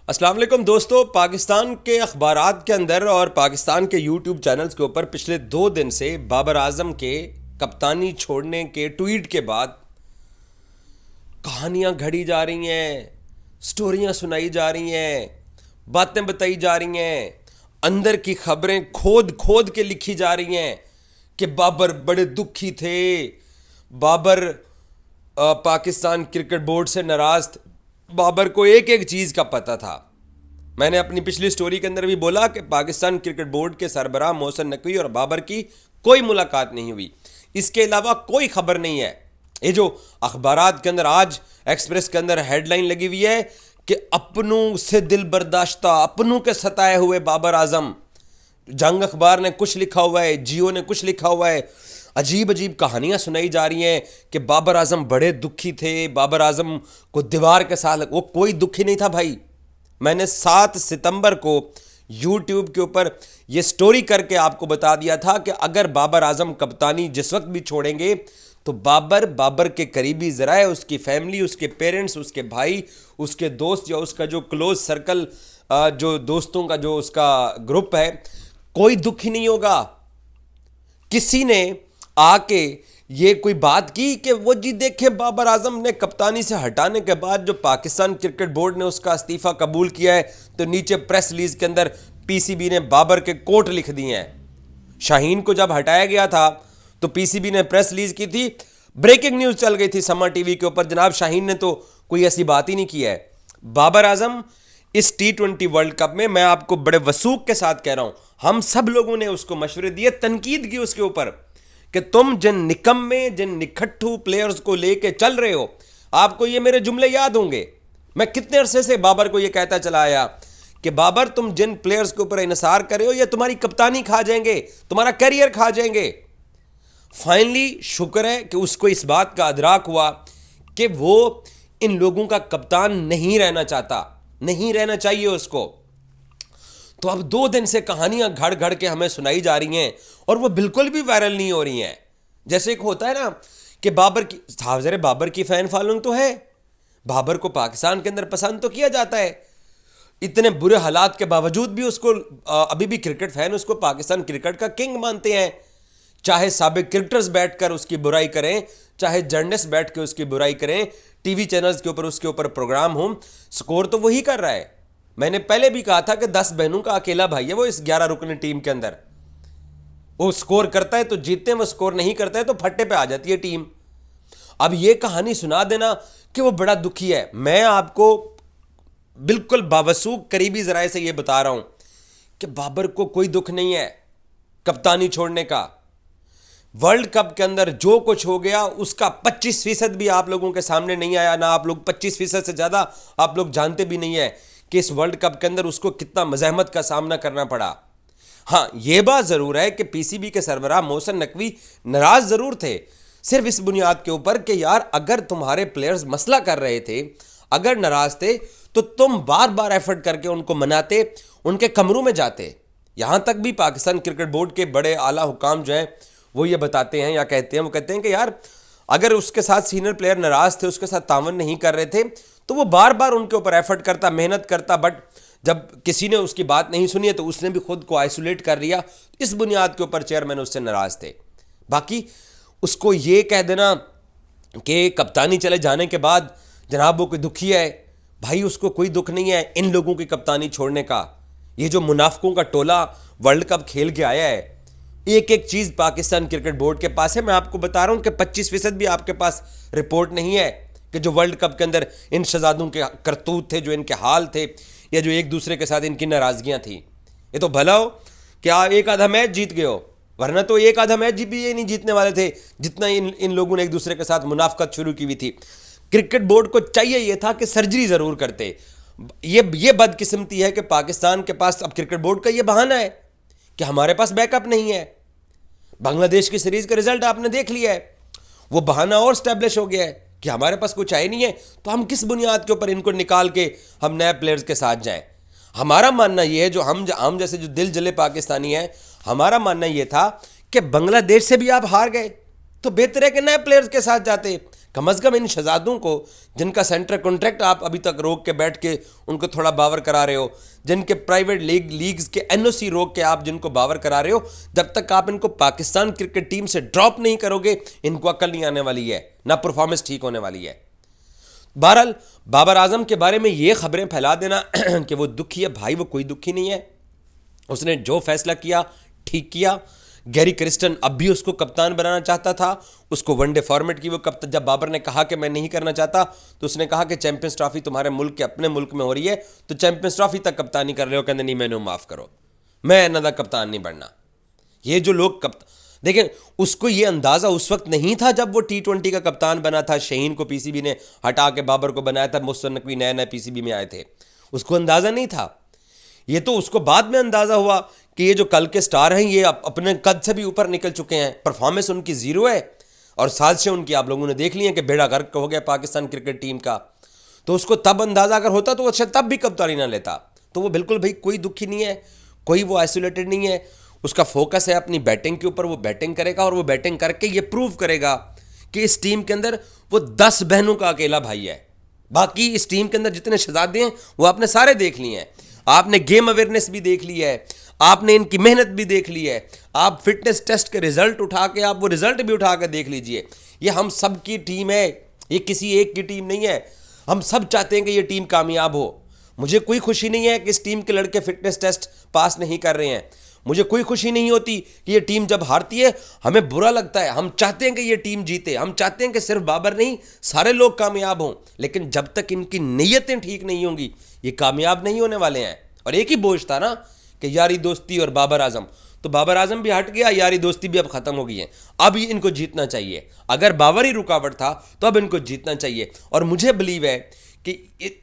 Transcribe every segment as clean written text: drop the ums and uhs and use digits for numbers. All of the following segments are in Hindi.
अस्सलाम वालेकुम दोस्तों। पाकिस्तान के अखबारात के अंदर और पाकिस्तान के यूट्यूब चैनल्स के ऊपर पिछले 2 दिन से बाबर आजम के कप्तानी छोड़ने के ट्वीट के बाद कहानियां घड़ी जा रही हैं, स्टोरियां सुनाई जा रही हैं, बातें बताई जा रही हैं, अंदर की खबरें खोद खोद के लिखी जा रही हैं कि बाबर बड़े दुखी थे, बाबर पाकिस्तान क्रिकेट बोर्ड से नाराज थे। बाबर को एक एक चीज़ का पता था। मैंने अपनी पिछली स्टोरी के अंदर भी बोला कि पाकिस्तान क्रिकेट बोर्ड के सरबराह मोहसिन नकवी और बाबर की कोई मुलाकात नहीं हुई, इसके अलावा कोई खबर नहीं है। ये जो अखबारात के अंदर आज एक्सप्रेस के अंदर हेडलाइन लगी हुई है कि अपनों से दिल बर्दाश्ता, अपनों के सताए हुए बाबर आजम। जंग अखबार ने कुछ लिखा हुआ है, जियो ने कुछ लिखा हुआ है। अजीब अजीब कहानियां सुनाई जा रही हैं कि बाबर आजम बड़े दुखी थे, बाबर आजम को दीवार के साथ वो कोई दुखी नहीं था भाई। मैंने 7 सितंबर को यूट्यूब के ऊपर ये स्टोरी करके आपको बता दिया था कि अगर बाबर आजम कप्तानी जिस वक्त भी छोड़ेंगे तो बाबर के करीबी ज़राए, उसकी फैमिली, उसके पेरेंट्स, उसके भाई, उसके दोस्त या उसका जो क्लोज सर्कल, जो दोस्तों का जो उसका ग्रुप है, कोई दुखी नहीं होगा। किसी ने आके ये कोई बात की कि वो जी देखें बाबर आजम ने कप्तानी से हटाने के बाद जो पाकिस्तान क्रिकेट बोर्ड ने उसका इस्तीफा कबूल किया है तो नीचे प्रेस रिलीज के अंदर पीसीबी ने बाबर के कोट लिख दिए हैं। शाहीन को जब हटाया गया था तो पीसीबी ने प्रेस रिलीज की थी, ब्रेकिंग न्यूज चल गई थी समा टीवी के ऊपर, जनाब शाहीन ने तो कोई ऐसी बात ही नहीं की है। बाबर आजम इस T20 वर्ल्ड कप में, मैं आपको बड़े वसूख के साथ कह रहा हूं, हम सब लोगों ने उसको मशवरे दिए, तनकीद की उसके ऊपर कि तुम जिन निकम्मे, जिन निखट्टू प्लेयर्स को लेके चल रहे हो, आपको ये मेरे जुमले याद होंगे। मैं कितने अरसे से बाबर को ये कहता चला आया कि बाबर तुम जिन प्लेयर्स के ऊपर इनसार कर रहे हो ये तुम्हारी कप्तानी खा जाएंगे, तुम्हारा करियर खा जाएंगे। फाइनली शुक्र है कि उसको इस बात का अदराक हुआ कि वो इन लोगों का कप्तान नहीं रहना चाहता, नहीं रहना चाहिए उसको। तो अब 2 दिन से कहानियां घड़ घड़ के हमें सुनाई जा रही हैं और वो बिल्कुल भी वायरल नहीं हो रही हैं। जैसे एक होता है ना कि बाबर की, साहब बाबर की फैन फॉलोइंग तो है, बाबर को पाकिस्तान के अंदर पसंद तो किया जाता है, इतने बुरे हालात के बावजूद भी उसको अभी भी क्रिकेट फैन उसको पाकिस्तान क्रिकेट का किंग मानते हैं। चाहे साबिक क्रिकेटर्स बैठकर उसकी बुराई करें, चाहे जर्नलिस्ट बैठ के उसकी बुराई करें, टीवी चैनल्स के ऊपर उसके ऊपर प्रोग्राम हो, स्कोर तो वही कर रहा है। मैंने पहले भी कहा था कि 10 बहनों का अकेला भाई है वो इस 11 रुकनी टीम के अंदर। वो स्कोर करता है तो जीतते हैं, वो स्कोर नहीं करता है तो फट्टे पे आ जाती है टीम। अब ये कहानी सुना देना कि वो बड़ा दुखी है, मैं आपको बिल्कुल बावसूख करीबी जराए से ये बता रहा हूं कि बाबर को कोई दुख नहीं है कप्तानी छोड़ने का। वर्ल्ड कप के अंदर जो कुछ हो गया उसका 25% भी आप लोगों के सामने नहीं आया, ना आप लोग 25% से ज्यादा आप लोग जानते भी नहीं है कि इस वर्ल्ड कप के अंदर उसको कितना मज़ाहमत का सामना करना पड़ा। हाँ, यह बात ज़रूर है कि पीसीबी के सरबराह मोहसिन नकवी नाराज़ ज़रूर थे, सिर्फ इस बुनियाद के ऊपर कि यार अगर तुम्हारे प्लेयर्स मसला कर रहे थे, अगर नाराज़ थे तो तुम बार बार एफर्ट करके उनको मनाते, उनके कमरों में जाते। यहाँ तक भी पाकिस्तान क्रिकेट बोर्ड के बड़े आला हुकाम जो हैं वो ये बताते हैं या कहते हैं, वो कहते हैं कि यार अगर उसके साथ सीनियर प्लेयर नाराज़ थे, उसके साथ तावन नहीं कर रहे थे तो वो बार बार उनके ऊपर एफर्ट करता, मेहनत करता, बट जब किसी ने उसकी बात नहीं सुनी है तो उसने भी खुद को आइसोलेट कर लिया। इस बुनियाद के ऊपर चेयरमैन उससे नाराज़ थे। बाकी उसको ये कह देना कि कप्तानी चले जाने के बाद जनाब वो कोई दुखी है, भाई उसको कोई दुख नहीं है इन लोगों की कप्तानी छोड़ने का। ये जो मुनाफिकों का टोला वर्ल्ड कप खेल के आया है, एक एक चीज़ पाकिस्तान क्रिकेट बोर्ड के पास है। मैं आपको बता रहा हूँ कि 25% भी आपके पास रिपोर्ट नहीं है कि जो वर्ल्ड कप के अंदर इन शहजादों के करतूत थे, जो इनके हाल थे, या जो एक दूसरे के साथ इनकी नाराज़गियाँ थी। ये तो भला हो कि आप एक आधा मैच जीत गए हो, वरना तो एक आधा मैच भी ये नहीं जीतने वाले थे जितना इन लोगों ने एक दूसरे के साथ मुनाफकत शुरू की हुई थी। क्रिकेट बोर्ड को चाहिए ये था कि सर्जरी ज़रूर करते। ये बदकिस्मती है कि पाकिस्तान के पास अब क्रिकेट बोर्ड का ये बहाना है कि हमारे पास बैकअप नहीं है। बांग्लादेश की सीरीज का रिजल्ट आपने देख लिया है, वो बहाना और स्टैब्लिश हो गया है कि हमारे पास कुछ है नहीं है तो हम किस बुनियाद के ऊपर इनको निकाल के हम नए प्लेयर्स के साथ जाएं। हमारा मानना यह है, जो हम जैसे जो दिल जले पाकिस्तानी हैं, हमारा मानना यह था कि बांग्लादेश से भी आप हार गए तो बेहतर है कि नए प्लेयर्स के साथ जाते। कम अज़ कम इन शहजादों को, जिनका सेंटर कॉन्ट्रैक्ट आप अभी तक रोक के बैठ के उनको थोड़ा बावर करा रहे हो, जिनके प्राइवेट लीग्स के एनओसी रोक के आप जिनको बावर करा रहे हो, जब तक आप इनको पाकिस्तान क्रिकेट टीम से ड्रॉप नहीं करोगे, इनको अकल नहीं आने वाली है, ना परफॉर्मेंस ठीक होने वाली है। बहरहाल बाबर आजम के बारे में ये खबरें फैला देना कि वो दुखी है, भाई वो कोई दुखी नहीं है। उसने जो फैसला किया ठीक किया। गैरी क्रिस्टन अब भी उसको कप्तान बनाना चाहता था, उसको वनडे फॉर्मेट की वो कप्तान, जब बाबर ने कहा कि मैं नहीं करना चाहता तो उसने कहा कि चैंपियंस ट्रॉफी तुम्हारे मुल्क के अपने मुल्क में हो रही है तो चैंपियंस ट्रॉफी तक कप्तानी कर रहे हो, कहते नहीं मैंने माफ़ करो, मैं इन्हों का कप्तान नहीं बनना। ये जो लोग देखें, उसको ये अंदाज़ा उस वक्त नहीं था जब वो T20 का कप्तान बना था, शहीन को पीसीबी ने हटा के बाबर को बनाया था, मुहस्सन नकवी नए नए पीसीबी में आए थे, उसको अंदाज़ा नहीं था। ये तो उसको बाद में अंदाज़ा हुआ कि ये जो कल के स्टार हैं ये अपने कद से भी ऊपर निकल चुके हैं, परफॉर्मेंस उनकी ज़ीरो है और साजिशें उनकी आप लोगों ने देख ली हैं कि बेड़ा गर्क हो गया पाकिस्तान क्रिकेट टीम का। तो उसको तब अंदाज़ा अगर होता तो वो शायद तब भी कप्तानी ना लेता। तो वो बिल्कुल भाई कोई दुखी नहीं है, कोई वो आइसोलेटेड नहीं है, उसका फोकस है अपनी बैटिंग के ऊपर, वो बैटिंग करेगा और वो बैटिंग करके ये प्रूव करेगा कि इस टीम के अंदर वो 10 बहनों का अकेला भाई है। बाकी इस टीम के अंदर जितने शहजादे हैं वो आपने सारे देख लिए हैं, आपने गेम अवेयरनेस भी देख ली है, आपने इनकी मेहनत भी देख ली है, आप फिटनेस टेस्ट के रिजल्ट उठा के आप वो रिजल्ट भी उठा के देख लीजिए। ये हम सब की टीम है, ये किसी एक की टीम नहीं है। हम सब चाहते हैं कि ये टीम कामयाब हो। मुझे कोई खुशी नहीं है कि इस टीम के लड़के फिटनेस टेस्ट पास नहीं कर रहे हैं, मुझे कोई खुशी नहीं होती कि ये टीम जब हारती है हमें बुरा लगता है। हम चाहते हैं कि ये टीम जीते, हम चाहते हैं कि सिर्फ बाबर नहीं सारे लोग कामयाब हों, लेकिन जब तक इनकी नीयतें ठीक नहीं होंगी ये कामयाब नहीं होने वाले हैं। और एक ही बोझ था ना कि यारी दोस्ती और बाबर आजम, तो बाबर आजम भी हट गया, यारी दोस्ती भी अब ख़त्म हो गई है। अब इनको जीतना चाहिए, अगर बाबर ही रुकावट था तो अब इनको जीतना चाहिए। और मुझे बिलीव है कि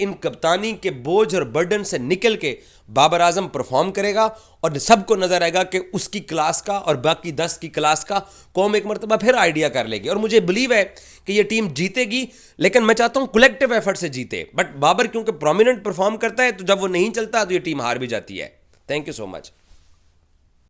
इन कप्तानी के बोझ और बर्डन से निकल के बाबर आजम परफॉर्म करेगा और सबको नजर आएगा कि उसकी क्लास का और बाकी 10 की क्लास का कौम एक मरतबा फिर आइडिया कर लेगी। और मुझे बिलीव है कि ये टीम जीतेगी, लेकिन मैं चाहता हूं कलेक्टिव एफर्ट से जीते। बट बाबर क्योंकि प्रोमिनेंट परफॉर्म करता है तो जब वो नहीं चलता तो ये टीम हार भी जाती है। Thank you so much.